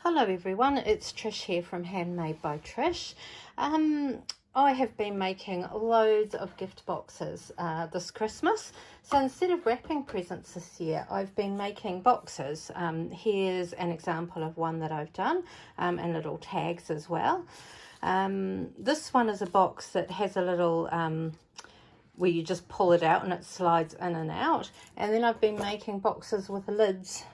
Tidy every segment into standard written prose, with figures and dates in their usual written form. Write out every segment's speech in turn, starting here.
Hello everyone, it's Trish here from Handmade by Trish. I have been making loads of gift boxes this Christmas. So instead of wrapping presents this year, I've been making boxes. Here's an example of one that I've done, and little tags as well. This one is a box that has a little where you just pull it out and it slides in and out. And then I've been making boxes with lids,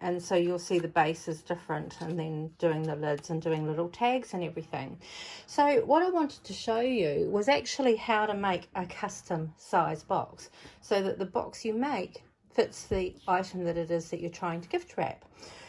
and so you'll see the base is different, and then doing the lids and doing little tags and everything. So what I wanted to show you was actually how to make a custom size box so that the box you make fits the item that it is that you're trying to gift wrap.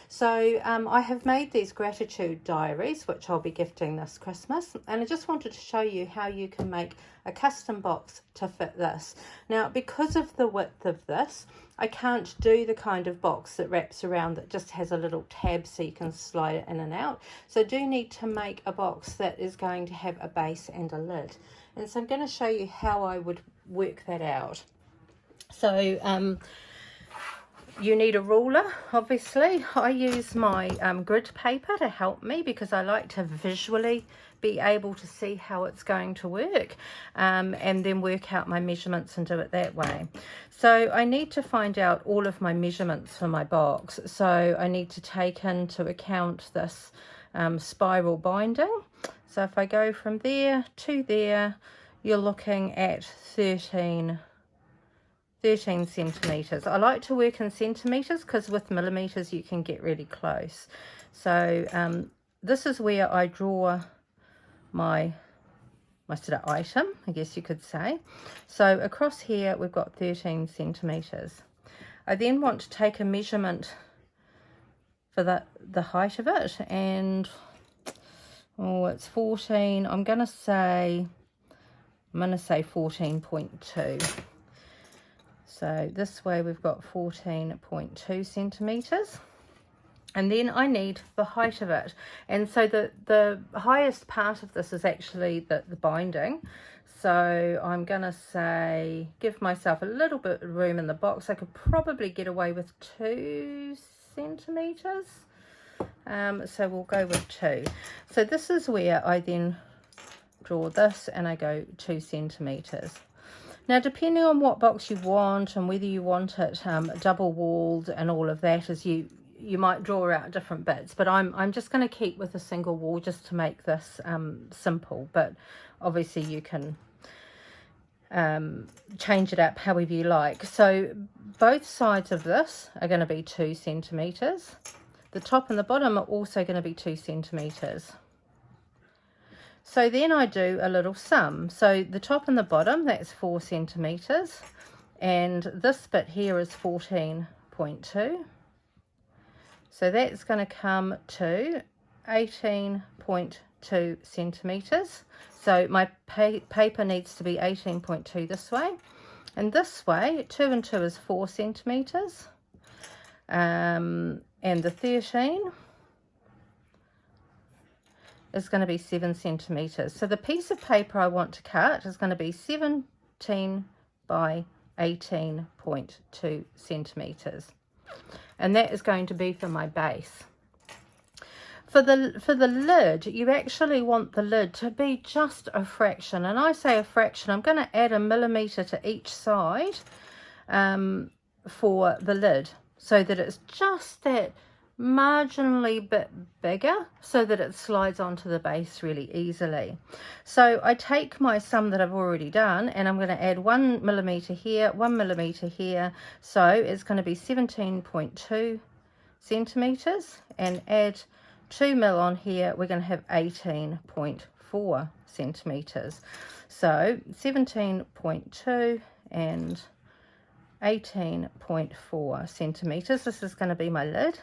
So I have made these gratitude diaries, which I'll be gifting this Christmas, and I just wanted to show you how you can make a custom box to fit this. Now, because of the width of this, I can't do the kind of box that wraps around that just has a little tab so you can slide it in and out. So I do need to make a box that is going to have a base and a lid. And so I'm going to show you how I would work that out. So you need a ruler, obviously. I use my grid paper to help me because I like to visually be able to see how it's going to work, and then work out my measurements and do it that way. So I need to find out all of my measurements for my box. So I need to take into account this spiral binding. So if I go from there to there, you're looking at 13 centimeters. I like to work in centimeters because with millimeters you can get really close. So this is where I draw my sort of item, I guess you could say. So across here we've got 13 centimeters. I then want to take a measurement for the height of it, and it's 14. I'm gonna say 14.2. So this way we've got 14.2 centimeters. And then I need the height of it. And so the highest part of this is actually the binding. So I'm going to say, give myself a little bit of room in the box. I could probably get away with 2 centimeters. So we'll go with 2. So this is where I then draw this and I go 2 centimeters. Now, depending on what box you want and whether you want it double walled and all of that, is you might draw out different bits, but I'm just going to keep with a single wall just to make this simple. But obviously you can change it up however you like. So both sides of this are going to be 2 centimeters. The top and the bottom are also going to be 2 centimeters. So then I do a little sum. So the top and the bottom, that's 4 centimeters, and this bit here is 14.2. So that's going to come to 18.2 centimeters. So my paper needs to be 18.2 this way, and this way 2 and 2 is 4 centimeters, and the 13 is going to be 7 centimeters. So the piece of paper I want to cut is going to be 17 by 18.2 centimeters. And that is going to be for my base. For the lid, you actually want the lid to be just a fraction. And I say a fraction, I'm going to add a millimeter to each side for the lid, so that it's just that marginally bit bigger, so that it slides onto the base really easily. So I take my sum that I've already done, and I'm going to add 1 millimeter here, 1 millimeter here, so it's going to be 17.2 centimeters, and add 2 mil on here, we're going to have 18.4 centimeters. So 17.2 and 18.4 centimeters. This is going to be my lid,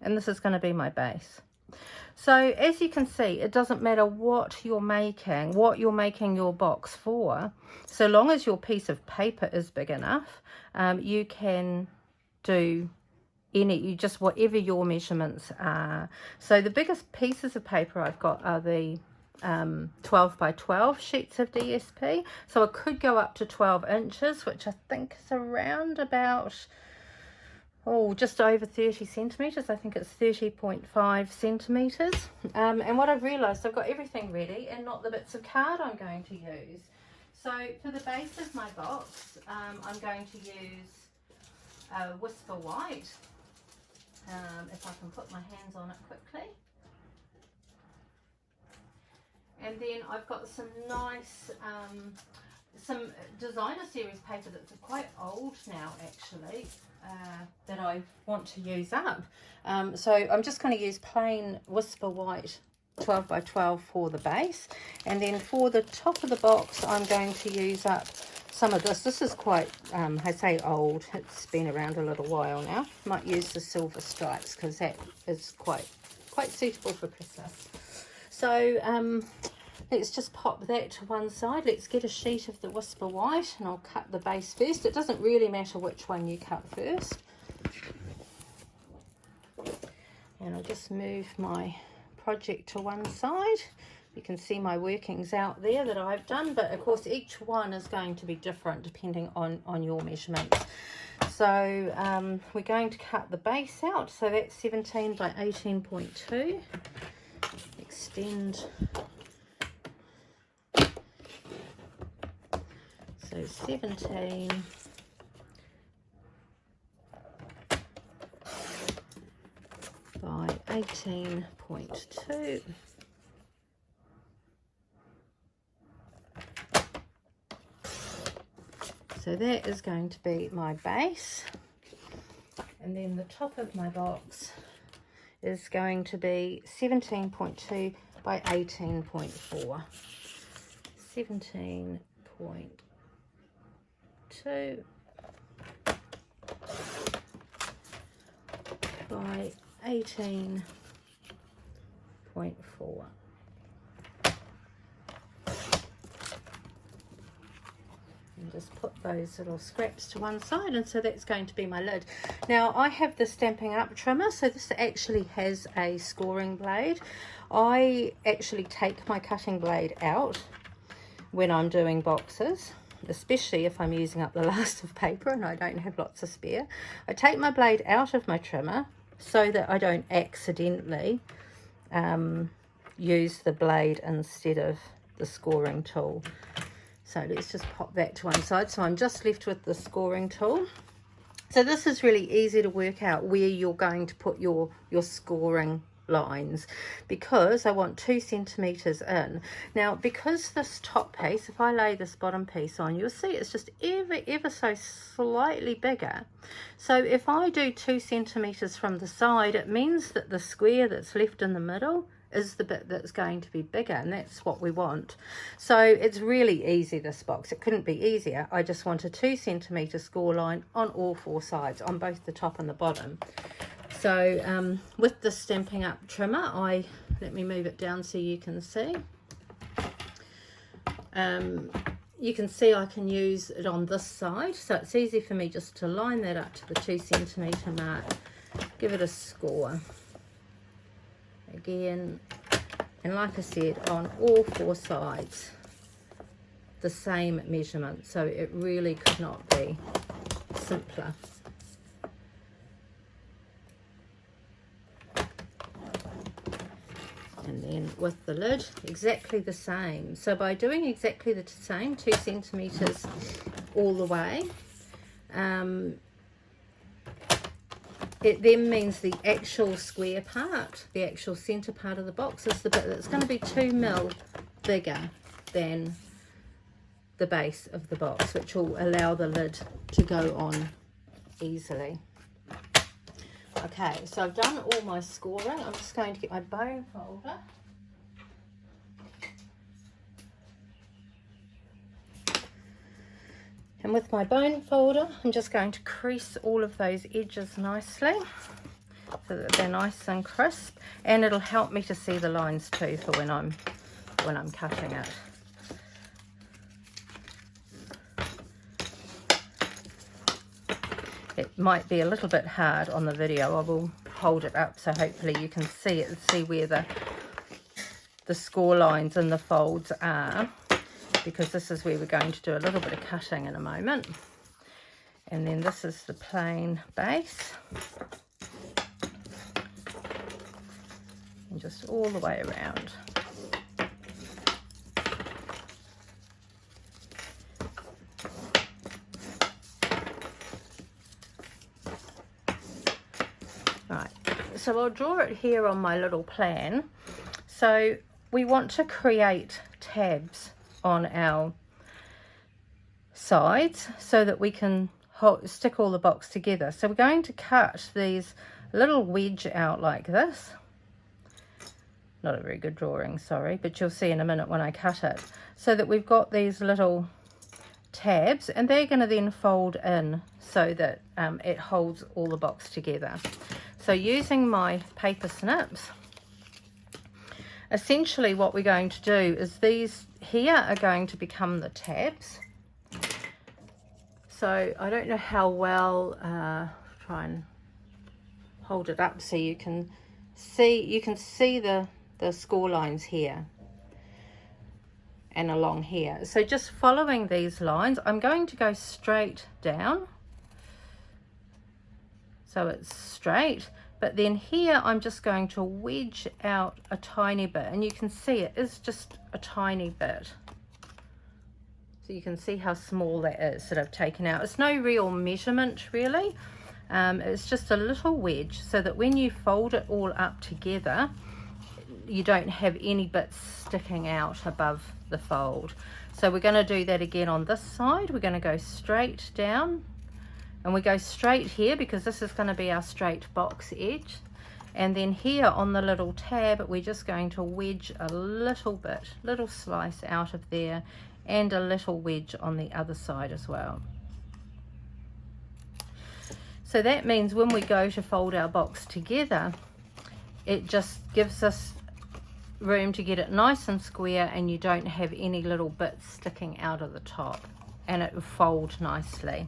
and this is going to be my base. So as you can see, it doesn't matter what you're making your box for, so long as your piece of paper is big enough, you can do just whatever your measurements are. So the biggest pieces of paper I've got are the 12 by 12 sheets of DSP. So I could go up to 12 inches, which I think is around about just over 30 centimetres. I think it's 30.5 centimetres. And what I've realised, I've got everything ready and not the bits of card I'm going to use. So for the base of my box, I'm going to use Whisper White. If I can put my hands on it quickly. And then I've got some nice, some designer series paper that's quite old now actually, that I want to use up. So I'm just going to use plain Whisper White 12 by 12 for the base. And then for the top of the box, I'm going to use up some of this. This is quite, I say old, it's been around a little while now. Might use the silver stripes because that is quite suitable for Christmas. So let's just pop that to one side. Let's get a sheet of the Whisper White and I'll cut the base first. It doesn't really matter which one you cut first. And I'll just move my project to one side. You can see my workings out there that I've done, but of course each one is going to be different depending on your measurements. So we're going to cut the base out. So that's 17 by 18.2. Extend. So 17 by 18.2. So that is going to be my base. And then the top of my box is going to be 17.2 by 18.4. 17.2 by 18.4. And just put those little scraps to one side, and so that's going to be my lid. Now I have the Stampin' Up trimmer, so this actually has a scoring blade. I actually take my cutting blade out when I'm doing boxes, especially if I'm using up the last of paper and I don't have lots of spare. I take my blade out of my trimmer so that I don't accidentally use the blade instead of the scoring tool. So let's just pop that to one side. So I'm just left with the scoring tool. So this is really easy to work out where you're going to put your scoring lines, because I want 2 centimeters in. Now because this top piece, if I lay this bottom piece on, you'll see it's just ever so slightly bigger. So if I do 2 centimeters from the side, it means that the square that's left in the middle is the bit that's going to be bigger, and that's what we want. So it's really easy, this box. It couldn't be easier. I just want a 2 centimeter score line on all 4 sides, on both the top and the bottom. So with the Stampin' Up trimmer, let me move it down so you can see. You can see I can use it on this side, so it's easy for me just to line that up to the 2 centimeter mark, give it a score again, and like I said, on all 4 sides the same measurement. So it really could not be simpler. And then with the lid, exactly the same. So by doing exactly the same, 2 centimeters all the way, it then means the actual square part, the actual center part of the box, is the bit that's going to be 2 mil bigger than the base of the box, which will allow the lid to go on easily. Okay, so I've done all my scoring. I'm just going to get my bone folder. And with my bone folder, I'm just going to crease all of those edges nicely so that they're nice and crisp, and it'll help me to see the lines too for when I'm cutting it. It might be a little bit hard on the video. I will hold it up so hopefully you can see it and see where the score lines and the folds are, because this is where we're going to do a little bit of cutting in a moment. And then this is the plain base. And just all the way around. Right, so I'll draw it here on my little plan. So we want to create tabs on our sides so that we can stick all the box together. So we're going to cut these little wedge out like this. Not a very good drawing, sorry, but you'll see in a minute when I cut it. So that we've got these little tabs, and they're going to then fold in so that it holds all the box together. So using my paper snips, essentially what we're going to do is these here are going to become the tabs. So I don't know how well, try and hold it up so you can see the score lines here and along here. So just following these lines, I'm going to go straight down. So it's straight, but then here I'm just going to wedge out a tiny bit, and you can see it is just a tiny bit. So you can see how small that is that I've taken out. It's no real measurement really. It's just a little wedge so that when you fold it all up together, you don't have any bits sticking out above the fold. So we're going to do that again on this side. We're going to go straight down, and we go straight here because this is going to be our straight box edge. And then here on the little tab, we're just going to wedge a little bit, little slice out of there, and a little wedge on the other side as well. So that means when we go to fold our box together, it just gives us room to get it nice and square, and you don't have any little bits sticking out of the top, and it will fold nicely.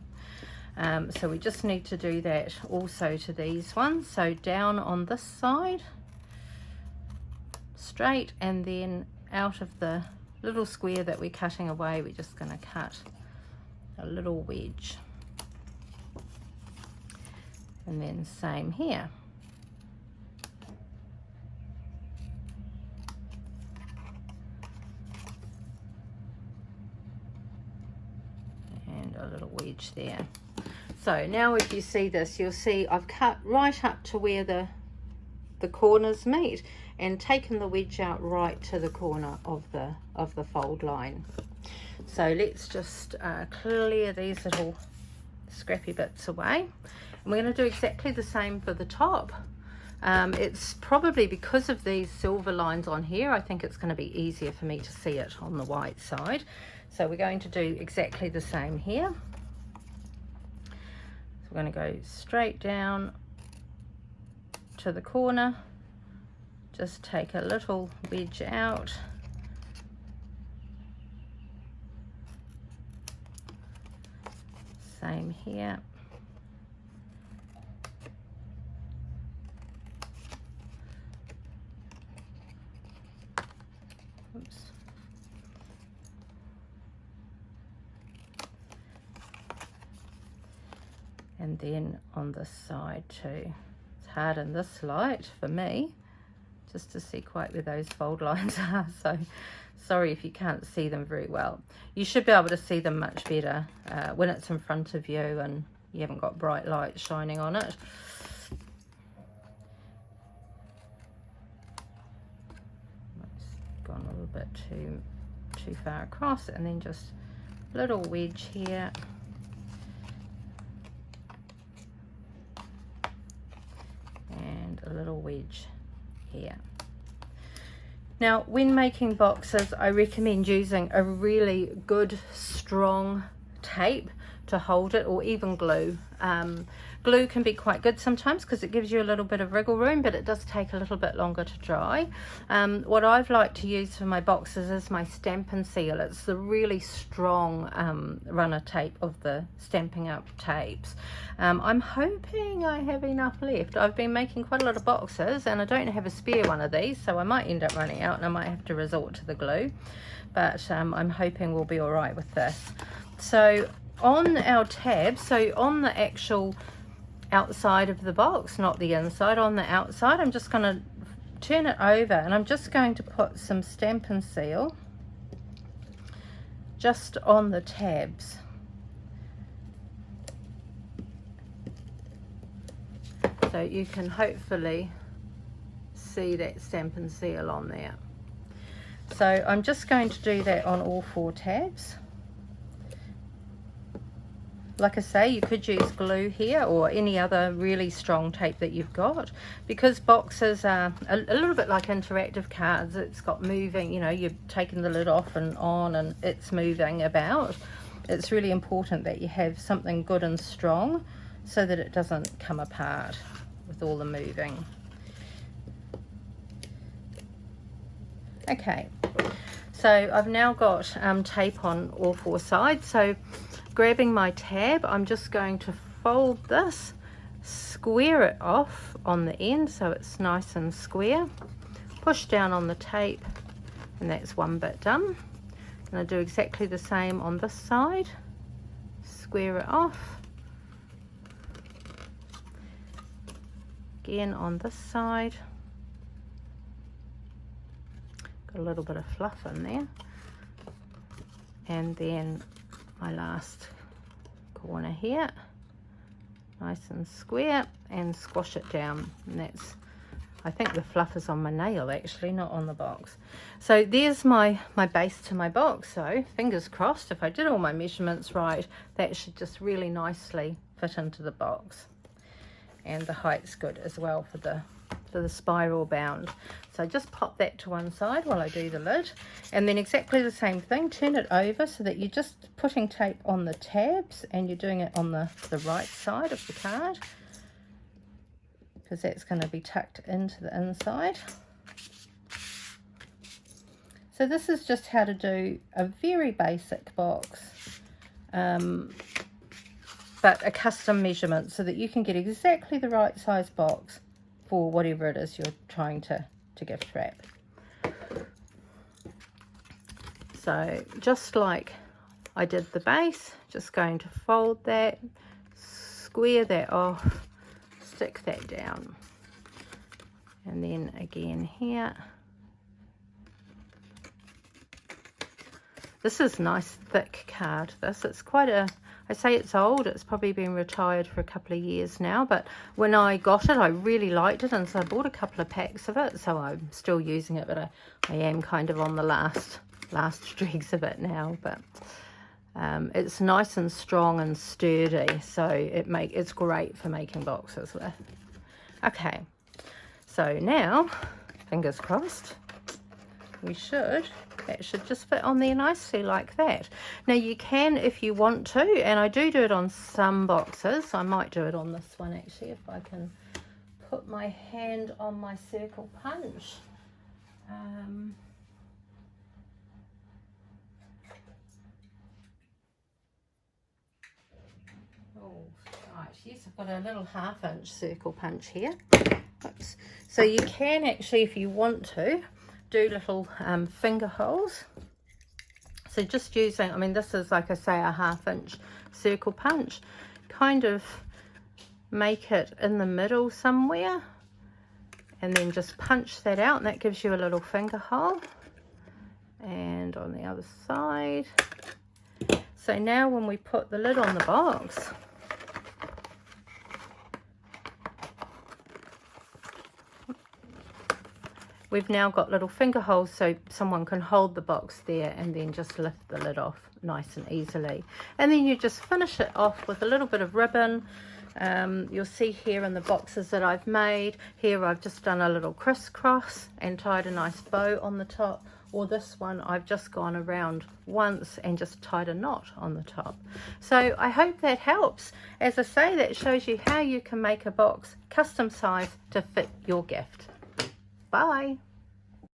So we just need to do that also to these ones. So down on this side, straight, and then out of the little square that we're cutting away, we're just going to cut a little wedge. And then same here. And a little wedge there. So now if you see this, you'll see I've cut right up to where the corners meet, and taken the wedge out right to the corner of the fold line. So let's just clear these little scrappy bits away, and we're going to do exactly the same for the top. It's probably because of these silver lines on here, I think it's going to be easier for me to see it on the white side. So we're going to do exactly the same here. So we're going to go straight down to the corner, just take a little wedge out, same here, oops. And then on this side too. Hard in this light for me just to see quite where those fold lines are, so sorry if you can't see them very well. You should be able to see them much better when it's in front of you and you haven't got bright light shining on it. It's gone a little bit too far across, and then just a little wedge here. A little wedge here. Now when making boxes, I recommend using a really good strong tape to hold it, or even glue. Glue can be quite good sometimes because it gives you a little bit of wriggle room, but it does take a little bit longer to dry. What I've liked to use for my boxes is my Stampin' Seal. It's the really strong runner tape of the Stampin' Up tapes. I'm hoping I have enough left. I've been making quite a lot of boxes and I don't have a spare one of these, so I might end up running out and I might have to resort to the glue, but I'm hoping we'll be all right with this. So on our tab, so on the actual outside of the box, not the inside, on the outside, I'm just going to turn it over and I'm just going to put some Stampin' Seal just on the tabs. So you can hopefully see that Stampin' Seal on there. So I'm just going to do that on all 4 tabs. Like I say, you could use glue here or any other really strong tape that you've got, because boxes are a little bit like interactive cards. It's got moving, you know, you're taking the lid off and on and it's moving about. It's really important that you have something good and strong so that it doesn't come apart with all the moving. Okay, so I've now got tape on all 4 sides. So grabbing my tab, I'm just going to fold this, square it off on the end so it's nice and square, push down on the tape, and that's one bit done. I'm going to do exactly the same on this side, square it off, again on this side. Got a little bit of fluff in there, and then my last corner here, nice and square, and squash it down. And that's, I think the fluff is on my nail actually, not on the box. So there's my base to my box. So fingers crossed, if I did all my measurements right, that should just really nicely fit into the box. And the height's good as well for the spiral bound. So just pop that to one side while I do the lid, and then exactly the same thing, turn it over so that you're just putting tape on the tabs and you're doing it on the right side of the card, because that's going to be tucked into the inside. So this is just how to do a very basic box, but a custom measurement so that you can get exactly the right size box for whatever it is you're trying to gift wrap. So just like I did the base, just going to fold that, square that off, stick that down, and then again here. This is nice thick card. It's quite a, I say it's old, it's probably been retired for a couple of years now, but when I got it I really liked it, and so I bought a couple of packs of it, so I'm still using it, but I am kind of on the last dregs of it now. But it's nice and strong and sturdy, so it's great for making boxes with. Okay, so now fingers crossed, that should just fit on there nicely like that. Now you can, if you want to, and I do it on some boxes, I might do it on this one actually if I can put my hand on my circle punch. Right, yes, I've got a little 1/2 inch circle punch here. Oops. So you can actually, if you want to, do little finger holes. So just using, I mean, this is, like I say, a 1/2 inch circle punch, kind of make it in the middle somewhere and then just punch that out, and that gives you a little finger hole. And on the other side. So now when we put the lid on the box, we've now got little finger holes so someone can hold the box there and then just lift the lid off nice and easily. And then you just finish it off with a little bit of ribbon. You'll see here in the boxes that I've made, here I've just done a little crisscross and tied a nice bow on the top, or this one I've just gone around once and just tied a knot on the top. So I hope that helps. As I say, that shows you how you can make a box custom size to fit your gift. Bye.